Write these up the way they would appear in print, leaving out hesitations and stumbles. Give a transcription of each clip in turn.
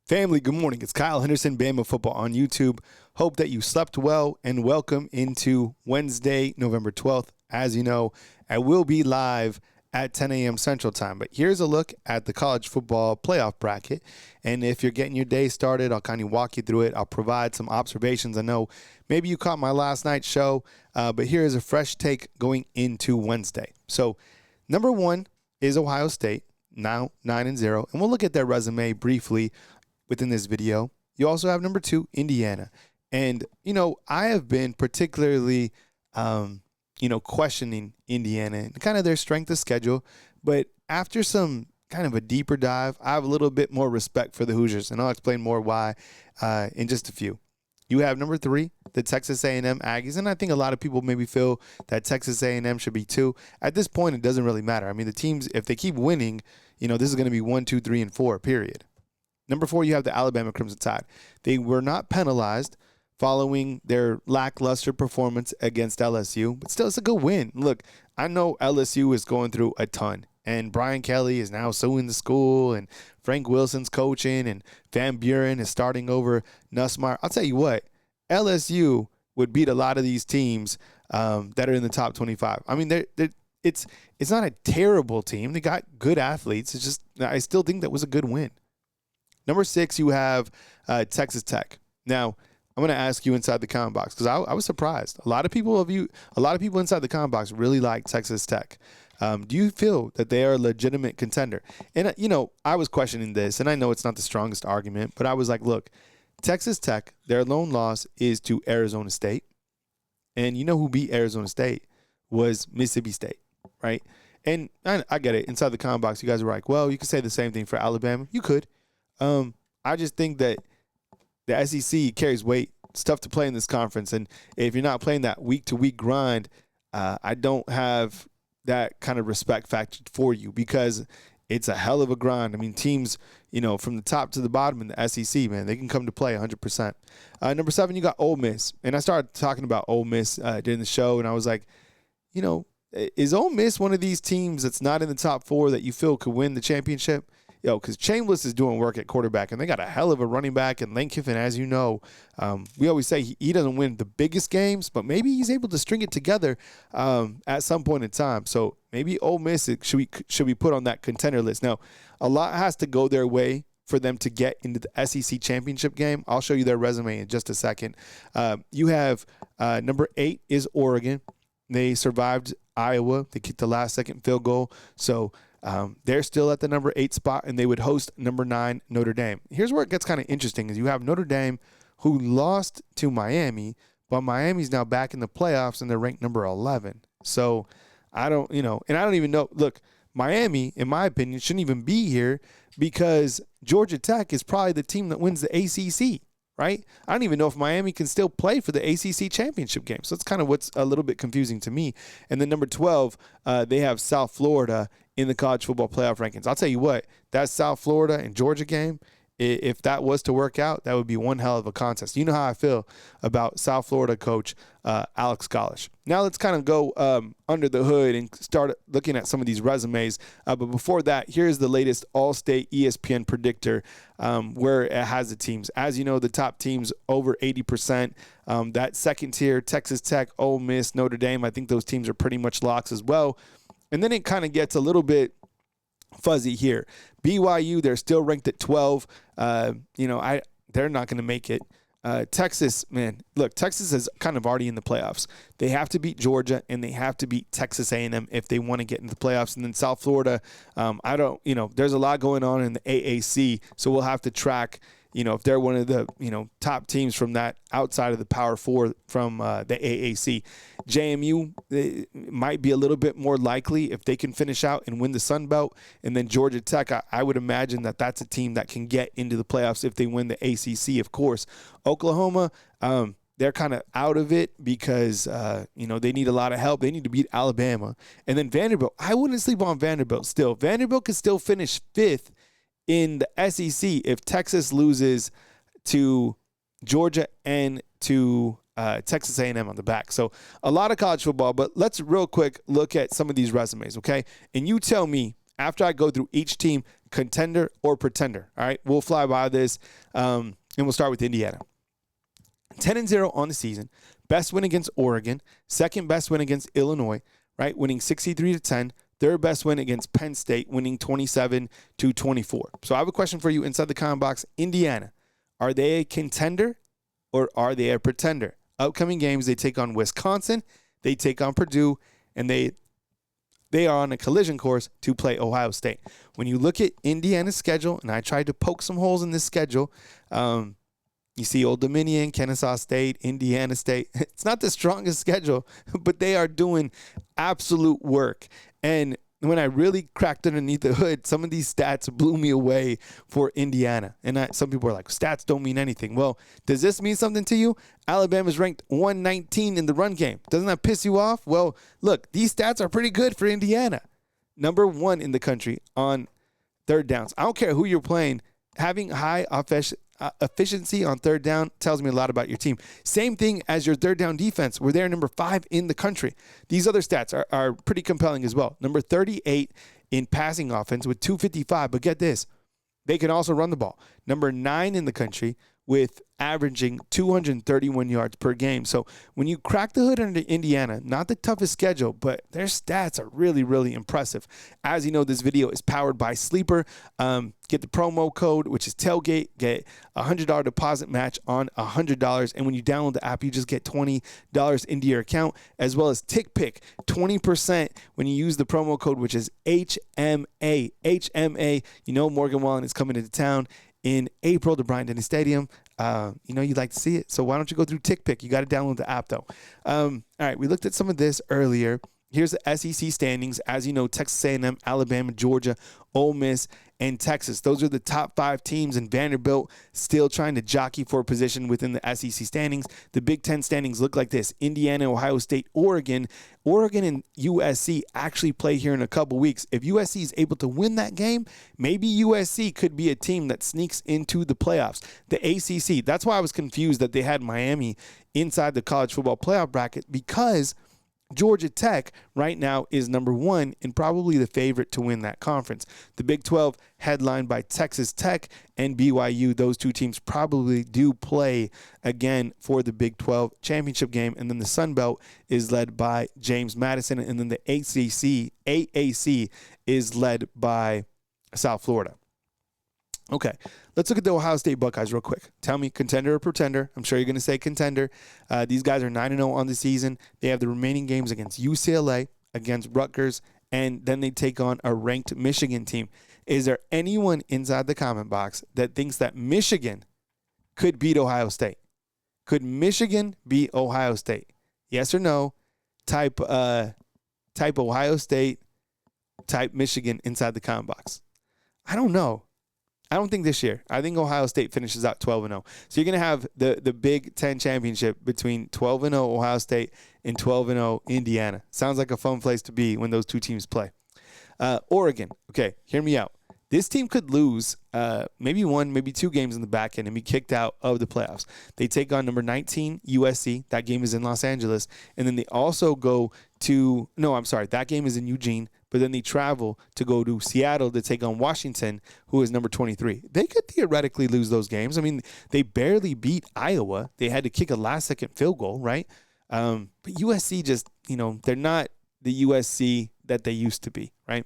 Family, good morning. It's Kyle Henderson, Bama Football on YouTube. Hope that you slept well and welcome into Wednesday, November 12th. As you know, I will be live at 10 a.m. Central Time. But here's a look at the college football playoff bracket. And if you're getting your day started, I'll kind of walk you through it. I'll provide some observations. I know maybe you caught my last night's show, but here is a fresh take going into Wednesday. So number one is Ohio State, now 9-0. And we'll look at their resume briefly within this video. You also have number two, Indiana. And, I have been particularly, questioning Indiana and kind of their strength of schedule. But after some kind of a deeper dive, I have a little bit more respect for the Hoosiers, and I'll explain more why in just a few. You have number three, the Texas A&M Aggies, and I think a lot of people maybe feel that Texas A&M should be two. At this point, it doesn't really matter. I mean, the teams, if they keep winning, this is going to be 1, 2, 3, and 4, period. Number four, you have the Alabama Crimson Tide. They were not penalized following their lackluster performance against LSU, but still, it's a good win. Look, I know LSU is going through a ton, and Brian Kelly is now suing the school, and Frank Wilson's coaching, and Van Buren is starting over Nussmeier. I'll tell you what, LSU would beat a lot of these teams that are in the top 25. I mean, it's not a terrible team. They got good athletes. It's just I still think that was a good win. Number six, you have Texas Tech. Now, I'm going to ask you inside the comment box because I was surprised. A lot of people inside the comment box really like Texas Tech. Do you feel that they are a legitimate contender? And, I was questioning this, and I know it's not the strongest argument, but I was like, look, Texas Tech, their lone loss is to Arizona State. And you know who beat Arizona State was Mississippi State, right? And I get it. Inside the comment box, you guys are like, well, you could say the same thing for Alabama. You could. I just think that the SEC carries weight. It's tough to play in this conference, and if you're not playing that week-to-week grind, I don't have that kind of respect factor for you because it's a hell of a grind. I mean, teams, from the top to the bottom in the SEC, man, they can come to play 100%. Number seven, you got Ole Miss, and I started talking about Ole Miss during the show, and I was like, is Ole Miss one of these teams that's not in the top four that you feel could win the championship? Because Chambliss is doing work at quarterback, and they got a hell of a running back. And Lane Kiffin, as you know, we always say he doesn't win the biggest games, but maybe he's able to string it together at some point in time. So maybe Ole Miss should be put on that contender list. Now, a lot has to go their way for them to get into the SEC championship game. I'll show you their resume in just a second. You have number 8 is Oregon. They survived Iowa. They kicked the last-second field goal. So they're still at the number 8 spot, and they would host number 9 Notre Dame. Here's where it gets kind of interesting is you have Notre Dame who lost to Miami, but Miami's now back in the playoffs, and they're ranked number 11. So I don't even know. Look, Miami, in my opinion, shouldn't even be here because Georgia Tech is probably the team that wins the ACC. Right? I don't even know if Miami can still play for the ACC championship game. So that's kind of what's a little bit confusing to me. And then number 12, they have South Florida in the college football playoff rankings. I'll tell you what, that South Florida and Georgia game, if that was to work out, that would be one hell of a contest. You know how I feel about South Florida coach Alex Golesh. Now let's kind of go under the hood and start looking at some of these resumes. But before that, here's the latest All-State ESPN predictor where it has the teams. As you know, the top teams over 80%. That second tier, Texas Tech, Ole Miss, Notre Dame, I think those teams are pretty much locks as well. And then it kind of gets a little bit fuzzy here. BYU, they're still ranked at 12. They're not going to make it. Texas, man, look, Texas is kind of already in the playoffs. They have to beat Georgia, and they have to beat Texas A&M if they want to get into the playoffs. And then South Florida, there's a lot going on in the AAC, so we'll have to track, if they're one of the, top teams from that outside of the Power Four from the AAC. JMU might be a little bit more likely if they can finish out and win the Sun Belt. And then Georgia Tech, I would imagine that that's a team that can get into the playoffs if they win the ACC, of course. Oklahoma, they're kind of out of it because, they need a lot of help. They need to beat Alabama. And then Vanderbilt, I wouldn't sleep on Vanderbilt still. Vanderbilt could still finish 5th in the SEC if Texas loses to Georgia and to Texas A&M on the back. So a lot of college football, but let's real quick look at some of these resumes, okay? And you tell me, after I go through each team, contender or pretender. All right, we'll fly by this, and we'll start with Indiana. 10-0 on the season. Best win against Oregon. Second best win against Illinois, right? Winning 63-10. Third best win against Penn State, winning 27-24. So I have a question for you inside the comment box. Indiana, are they a contender or are they a pretender? Upcoming games, they take on Wisconsin, they take on Purdue, and they are on a collision course to play Ohio State. When you look at Indiana's schedule, and I tried to poke some holes in this schedule, you see Old Dominion, Kennesaw State, Indiana State. It's not the strongest schedule, but they are doing absolute work. And when I really cracked underneath the hood, some of these stats blew me away for Indiana. And some people are like, stats don't mean anything. Well, does this mean something to you? Alabama's ranked 119 in the run game. Doesn't that piss you off? Well, look, these stats are pretty good for Indiana. Number 1 in the country on third downs. I don't care who you're playing. Having high efficiency on third down tells me a lot about your team. Same thing as your third down defense. We're there number 5 in the country. These other stats are pretty compelling as well. Number 38 in passing offense with 255. But get this, they can also run the ball. Number 9 in the country with averaging 231 yards per game. So when you crack the hood under Indiana, not the toughest schedule, but their stats are really, really impressive. As you know, this video is powered by Sleeper. Get the promo code, which is tailgate, get a $100 deposit match on $100. And when you download the app, you just get $20 into your account, as well as TickPick, 20% when you use the promo code, which is HMA. HMA. You know Morgan Wallen is coming into town in April to Bryant-Denny Stadium. You'd like to see it. So why don't you go through TickPick? You got to download the app, though. All right, we looked at some of this earlier. Here's the SEC standings. As you know, Texas A&M, Alabama, Georgia, Ole Miss, and Texas. Those are the top 5 teams, and Vanderbilt still trying to jockey for a position within the SEC standings. The Big Ten standings look like this. Indiana, Ohio State, Oregon. Oregon and USC actually play here in a couple weeks. If USC is able to win that game, maybe USC could be a team that sneaks into the playoffs. The ACC, that's why I was confused that they had Miami inside the college football playoff bracket, because Georgia Tech right now is number 1 and probably the favorite to win that conference. The Big 12 headlined by Texas Tech and BYU. Those two teams probably do play again for the Big 12 championship game. And then the Sun Belt is led by James Madison. And then the AAC is led by South Florida. Okay, let's look at the Ohio State Buckeyes real quick. Tell me, contender or pretender? I'm sure you're going to say contender. These guys are 9-0 on the season. They have the remaining games against UCLA, against Rutgers, and then they take on a ranked Michigan team. Is there anyone inside the comment box that thinks that Michigan could beat Ohio State? Could Michigan beat Ohio State? Yes or no? Type Ohio State, type Michigan inside the comment box. I don't know. I don't think this year. I think Ohio State finishes out 12-0. So you're going to have the Big Ten championship between 12-0 Ohio State and 12-0 Indiana. Sounds like a fun place to be when those two teams play. Oregon. Okay, hear me out. This team could lose maybe 1, maybe 2 games in the back end and be kicked out of the playoffs. They take on number 19, USC. That game is in Los Angeles. And then they also go to – no, I'm sorry. That game is in Eugene. But then they travel to go to Seattle to take on Washington, who is number 23. They could theoretically lose those games. I mean, they barely beat Iowa. They had to kick a last-second field goal, right? But USC just, they're not the USC that they used to be, right?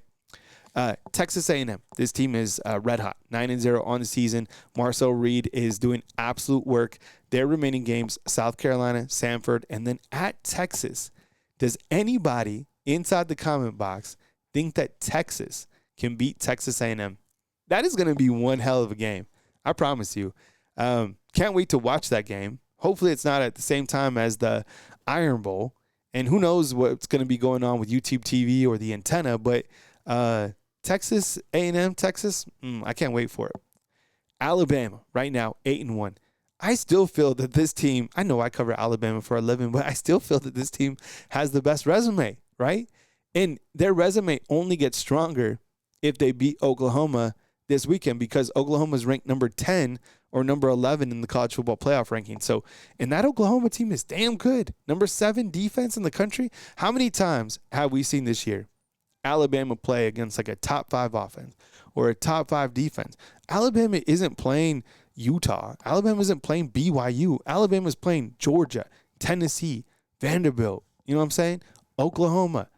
Texas A&M. This team is red hot, 9-0 on the season. Marcel Reed is doing absolute work. Their remaining games, South Carolina, Samford, and then at Texas. Does anybody inside the comment box think that Texas can beat Texas A&M? That is going to be one hell of a game. I promise you. Can't wait to watch that game. Hopefully it's not at the same time as the Iron Bowl. And who knows what's going to be going on with YouTube TV or the antenna. But Texas A&M, Texas, I can't wait for it. Alabama, right now, 8-1. I still feel that this team, I know I cover Alabama for a living, but I still feel that this team has the best resume, right? And their resume only gets stronger if they beat Oklahoma this weekend, because Oklahoma is ranked number 10 or number 11 in the college football playoff ranking. So, and that Oklahoma team is damn good. Number 7 defense in the country. How many times have we seen this year Alabama play against like a top 5 offense or a top 5 defense. Alabama isn't playing Utah. Alabama isn't playing BYU. Alabama's playing Georgia, Tennessee, Vanderbilt. You know what I'm saying? Oklahoma,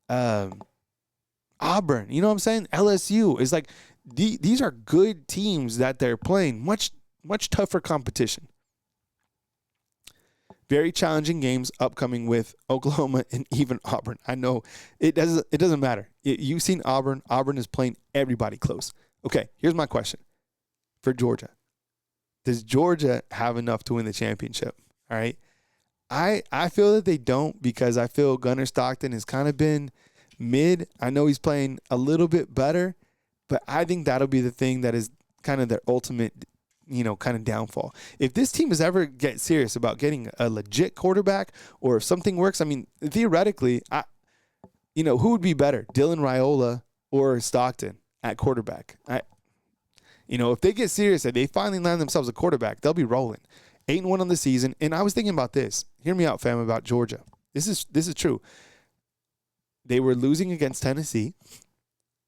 Auburn. You know what I'm saying? LSU is like these are good teams that they're playing. Much tougher competition. Very challenging games upcoming with Oklahoma and even Auburn. I know it doesn't matter. You've seen Auburn. Auburn is playing everybody close. Okay, here's my question for Georgia. Does Georgia have enough to win the championship? All right. I feel that they don't, because I feel Gunnar Stockton has kind of been mid. I know he's playing a little bit better, but I think that'll be the thing that is kind of their ultimate, kind of downfall. If this team is ever get serious about getting a legit quarterback, or if something works, I mean, theoretically, who would be better, Dylan Raiola or Stockton at quarterback? If they get serious and they finally land themselves a quarterback, they'll be rolling. 8-1 on the season. And I was thinking about this. Hear me out, fam, about Georgia. This is true. They were losing against Tennessee.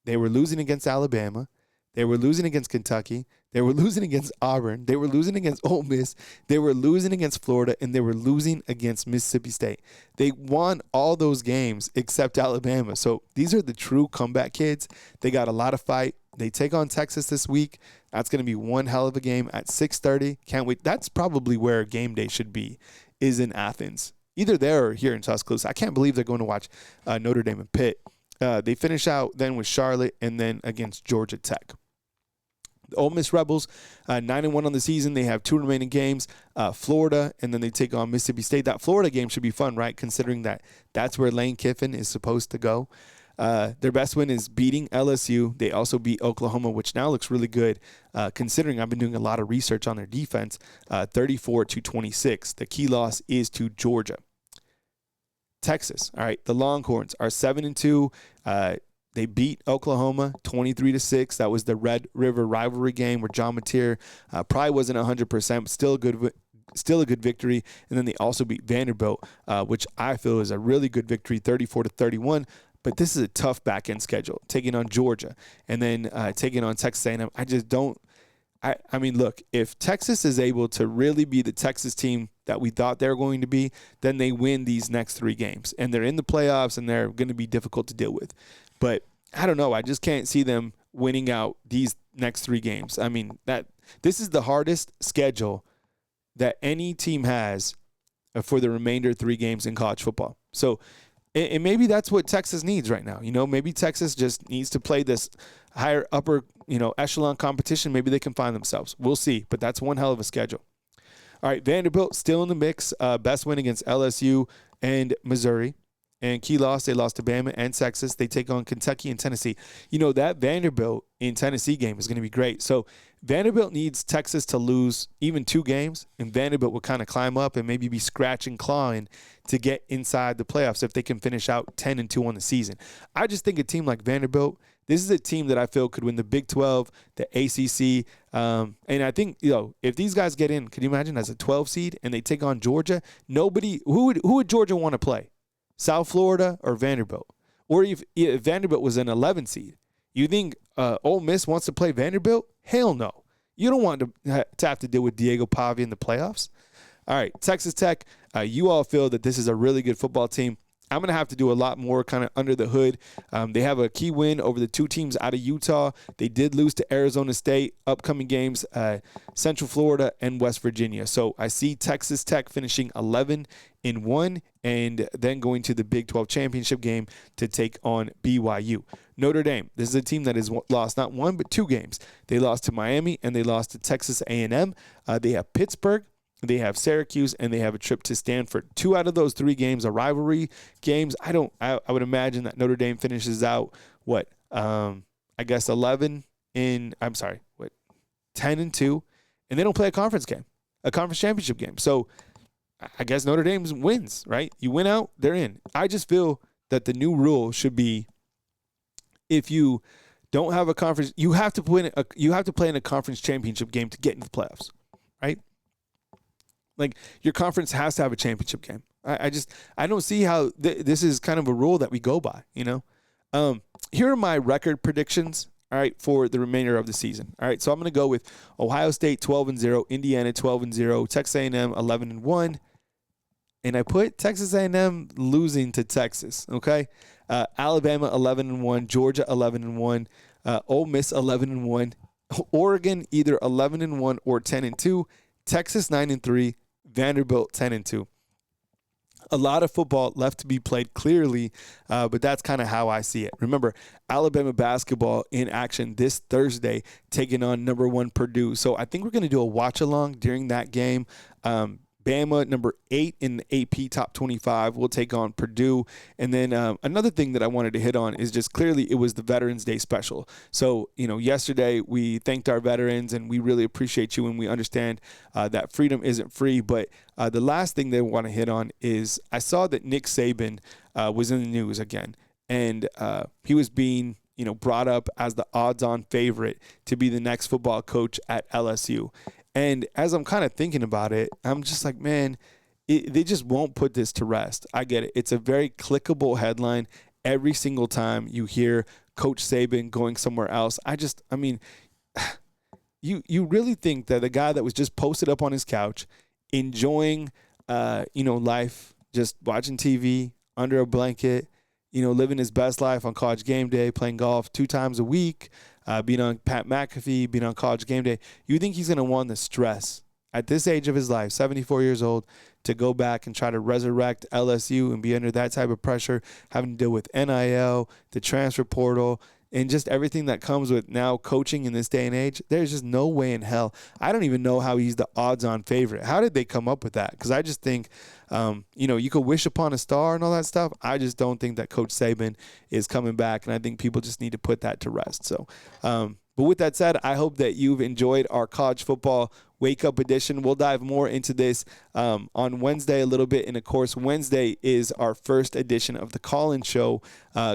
They were losing against Alabama. They were losing against Kentucky. They were losing against Auburn. They were losing against Ole Miss. They were losing against Florida, and they were losing against Mississippi State. They won all those games except Alabama. So these are the true comeback kids. They got a lot of fight. They take on Texas this week. That's going to be one hell of a game at 6:30. Can't wait. That's probably where game day should be, is in Athens. Either there or here in Tuscaloosa. I can't believe they're going to watch Notre Dame and Pitt. They finish out then with Charlotte and then against Georgia Tech. The Ole Miss Rebels, 9-1 on the season. They have 2 remaining games, Florida, and then they take on Mississippi State. That Florida game should be fun, right, considering that that's where Lane Kiffin is supposed to go. Their best win is beating LSU. They also beat Oklahoma, which now looks really good, considering I've been doing a lot of research on their defense, 34-26. The key loss is to Georgia. Texas, all right, the Longhorns are 7-2. They beat Oklahoma 23-6. That was the Red River rivalry game where John Mateer probably wasn't 100%, but still a good victory. And then they also beat Vanderbilt, which I feel is a really good victory, 34-31. But this is a tough back-end schedule, taking on Georgia and then taking on Texas A&M. I just don't – I mean, look, if Texas is able to really be the Texas team that we thought they were going to be, then they win these next 3 games. And they're in the playoffs, and they're going to be difficult to deal with. But I don't know. I just can't see them winning out these next 3 games. I mean, this is the hardest schedule that any team has for the remainder 3 games in college football. So – and maybe that's what Texas needs right now. Maybe Texas just needs to play this higher upper, echelon competition. Maybe they can find themselves. We'll see. But that's one hell of a schedule. All right, Vanderbilt still in the mix. Best win against LSU and Missouri. And key loss, they lost to Bama and Texas. They take on Kentucky and Tennessee. That Vanderbilt in Tennessee game is going to be great. So Vanderbilt needs Texas to lose even 2 games, and Vanderbilt will kind of climb up and maybe be scratching, clawing to get inside the playoffs if they can finish out 10-2 on the season. I just think a team like Vanderbilt, this is a team that I feel could win the Big 12, the ACC. And I think, if these guys get in, can you imagine as a 12 seed and they take on Georgia? Who would Georgia want to play? South Florida or Vanderbilt? Or if Vanderbilt was an 11 seed, you think Ole Miss wants to play Vanderbilt? Hell no. You don't want to have to deal with Diego Pavia in the playoffs. All right, Texas Tech, you all feel that this is a really good football team. I'm going to have to do a lot more kind of under the hood. They have a key win over the 2 teams out of Utah. They did lose to Arizona State. Upcoming games, Central Florida and West Virginia. So I see Texas Tech finishing 11-1 and then going to the Big 12 championship game to take on BYU. Notre Dame, this is a team that has lost not 1 but 2 games. They lost to Miami and they lost to Texas A&M. They have Pittsburgh. They have Syracuse, and they have a trip to Stanford. 2 out of those 3 games are rivalry games. I would imagine that Notre Dame finishes out, 10-2, and they don't play a conference game, a conference championship game. So I guess Notre Dame wins, right? You win out, they're in. I just feel that the new rule should be if you don't have a conference, you have to play in a conference championship game to get into the playoffs, right? Like, your conference has to have a championship game. I don't see how this is kind of a rule that we go by, Here are my record predictions, all right, for the remainder of the season. All right, so I'm going to go with Ohio State 12-0, Indiana 12-0, Texas A&M 11-1, and I put Texas A&M losing to Texas, okay? Alabama 11-1, Georgia 11-1, Ole Miss 11-1, Oregon either 11-1 or 10-2, Texas 9-3, Vanderbilt 10-2. A lot of football left to be played clearly, but that's kind of how I see it. Remember, Alabama basketball in action this Thursday, taking on number 1 Purdue. So I think we're going to do a watch-along during that game. Bama, number 8 in the AP Top 25, will take on Purdue. And then another thing that I wanted to hit on is just clearly it was the Veterans Day special. So, yesterday we thanked our veterans, and we really appreciate you, and we understand that freedom isn't free. But the last thing that I want to hit on is I saw that Nick Saban was in the news again, and he was being brought up as the odds-on favorite to be the next football coach at LSU. And as I'm kind of thinking about it, I'm just like, man, they just won't put this to rest. I get it. It's a very clickable headline every single time you hear Coach Saban going somewhere else. You really think that the guy that was just posted up on his couch, enjoying, life, just watching TV under a blanket, living his best life on College Game Day, playing golf 2 times a week, being on Pat McAfee, being on College Game Day, you think he's going to want the stress at this age of his life, 74 years old, to go back and try to resurrect LSU and be under that type of pressure, having to deal with NIL, the transfer portal, and just everything that comes with now coaching in this day and age? There's just no way in hell. I don't even know how he's the odds-on favorite. How did they come up with that? Because I just think, you could wish upon a star and all that stuff. I just don't think that Coach Saban is coming back, and I think people just need to put that to rest. So, but with that said, I hope that you've enjoyed our college football wake-up edition. We'll dive more into this on Wednesday a little bit. And, of course, Wednesday is our first edition of the call-in show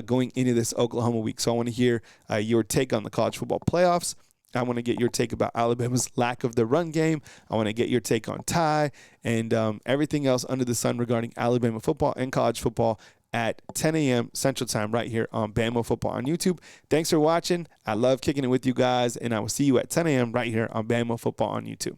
going into this Oklahoma week. So I want to hear your take on the college football playoffs. I want to get your take about Alabama's lack of the run game. I want to get your take on Ty and everything else under the sun regarding Alabama football and college football at 10 a.m. Central Time right here on Bama Football on YouTube. Thanks for watching. I love kicking it with you guys, and I will see you at 10 a.m. right here on Bama Football on YouTube.